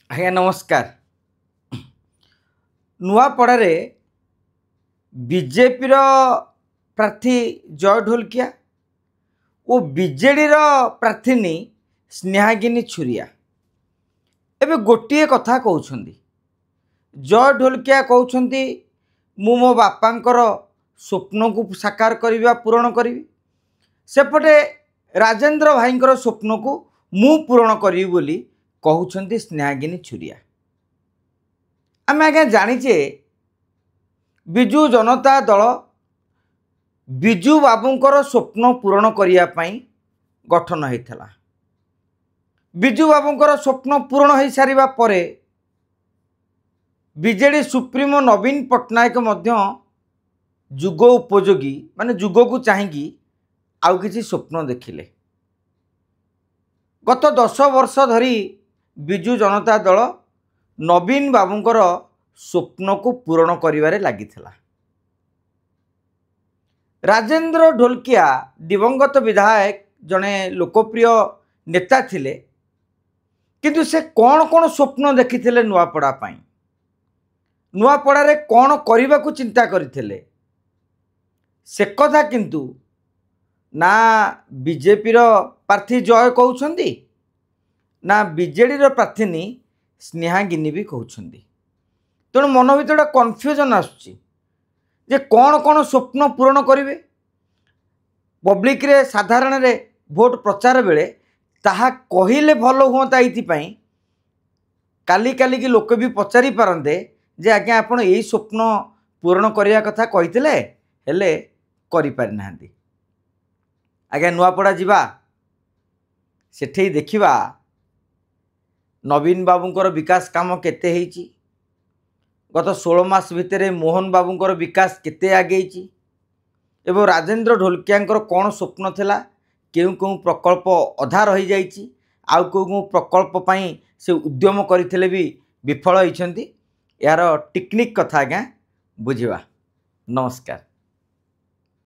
ଆଜ୍ଞା ନମସ୍କାର। ନୂଆପଡ଼ାରେ ବିଜେପିର ପ୍ରାର୍ଥୀ ଜୟ ଢୋଲକିଆ ଓ ବିଜେଡ଼ିର ପ୍ରାର୍ଥିନୀ ସ୍ନେହାଗିନୀ ଛୁରିଆ ଏବେ ଗୋଟିଏ କଥା କହୁଛନ୍ତି। ଜୟ ଢୋଲକିଆ କହୁଛନ୍ତି ମୁଁ ମୋ ବାପାଙ୍କର ସ୍ୱପ୍ନକୁ ସାକାର କରିବା ପୂରଣ କରିବି, ସେପଟେ ରାଜେନ୍ଦ୍ର ଭାଇଙ୍କର ସ୍ୱପ୍ନକୁ ମୁଁ ପୂରଣ କରିବି ବୋଲି କହୁଛନ୍ତି ସ୍ନେହାଗିନୀ ଛୁରିଆ। ଆମେ ଆଜ୍ଞା ଜାଣିଛେ ବିଜୁ ଜନତା ଦଳ ବିଜୁ ବାବୁଙ୍କର ସ୍ୱପ୍ନ ପୂରଣ କରିବା ପାଇଁ ଗଠନ ହୋଇଥିଲା। ବିଜୁ ବାବୁଙ୍କର ସ୍ୱପ୍ନ ପୂରଣ ହୋଇସାରିବା ପରେ ବିଜେଡ଼ି ସୁପ୍ରିମୋ ନବୀନ ପଟ୍ଟନାୟକ ମଧ୍ୟ ଯୁଗ ଉପଯୋଗୀ ମାନେ ଯୁଗକୁ ଚାହିଁକି ଆଉ କିଛି ସ୍ୱପ୍ନ ଦେଖିଲେ। ଗତ 10 ବର୍ଷ ଧରି ବିଜୁ ଜନତା ଦଳ ନବୀନ ବାବୁଙ୍କର ସ୍ୱପ୍ନକୁ ପୂରଣ କରିବାରେ ଲାଗିଥିଲା। ରାଜେନ୍ଦ୍ର ଢୋଲକିଆ ଦିବଂଗତ ବିଧାୟକ ଜଣେ ଲୋକପ୍ରିୟ ନେତା ଥିଲେ, କିନ୍ତୁ ସେ କ'ଣ ସ୍ୱପ୍ନ ଦେଖିଥିଲେ ନୂଆପଡ଼ା ପାଇଁ, ନୂଆପଡ଼ାରେ କ'ଣ କରିବାକୁ ଚିନ୍ତା କରିଥିଲେ, ସେ କଥା କିନ୍ତୁ ନା ବିଜେପିର ପ୍ରାର୍ଥୀ ଜୟ କହୁଛନ୍ତି ନା ବିଜେଡ଼ିର ପ୍ରାର୍ଥିନୀ ସ୍ନେହାଗିନୀ ବି କହୁଛନ୍ତି। ତେଣୁ ମନ ଭିତରେ ଗୋଟେ କନଫ୍ୟୁଜନ୍ ଆସୁଛି ଯେ କ'ଣ ସ୍ୱପ୍ନ ପୂରଣ କରିବେ। ପବ୍ଲିକରେ ସାଧାରଣରେ ଭୋଟ ପ୍ରଚାର ବେଳେ ତାହା କହିଲେ ଭଲ ହୁଅନ୍ତା। ଏଇଥିପାଇଁ କାଲିକି ଲୋକ ବି ପଚାରି ପାରନ୍ତେ ଯେ ଆଜ୍ଞା ଆପଣ ଏଇ ସ୍ୱପ୍ନ ପୂରଣ କରିବା କଥା କହିଥିଲେ ହେଲେ କରିପାରିନାହାନ୍ତି। ଆଜ୍ଞା ନୂଆପଡ଼ା ଯିବା, ସେଠି ଦେଖିବା ନବୀନ ବାବୁଙ୍କର ବିକାଶ କାମ କେତେ ହେଇଛି, ଗତ 16 ମାସ ଭିତରେ ମୋହନ ବାବୁଙ୍କର ବିକାଶ କେତେ ଆଗେଇଛି ଏବଂ ରାଜେନ୍ଦ୍ର ଢୋଲକିଆଙ୍କର କ'ଣ ସ୍ୱପ୍ନ ଥିଲା, କେଉଁ ପ୍ରକଳ୍ପ ଅଧା ରହିଯାଇଛି, ଆଉ କେଉଁ ପ୍ରକଳ୍ପ ପାଇଁ ସେ ଉଦ୍ୟମ କରିଥିଲେ ବି ବିଫଳ ହୋଇଛନ୍ତି। ଏହାର ଟେକ୍ନିକ୍ କଥା ଆଜ୍ଞା ବୁଝିବା। ନମସ୍କାର।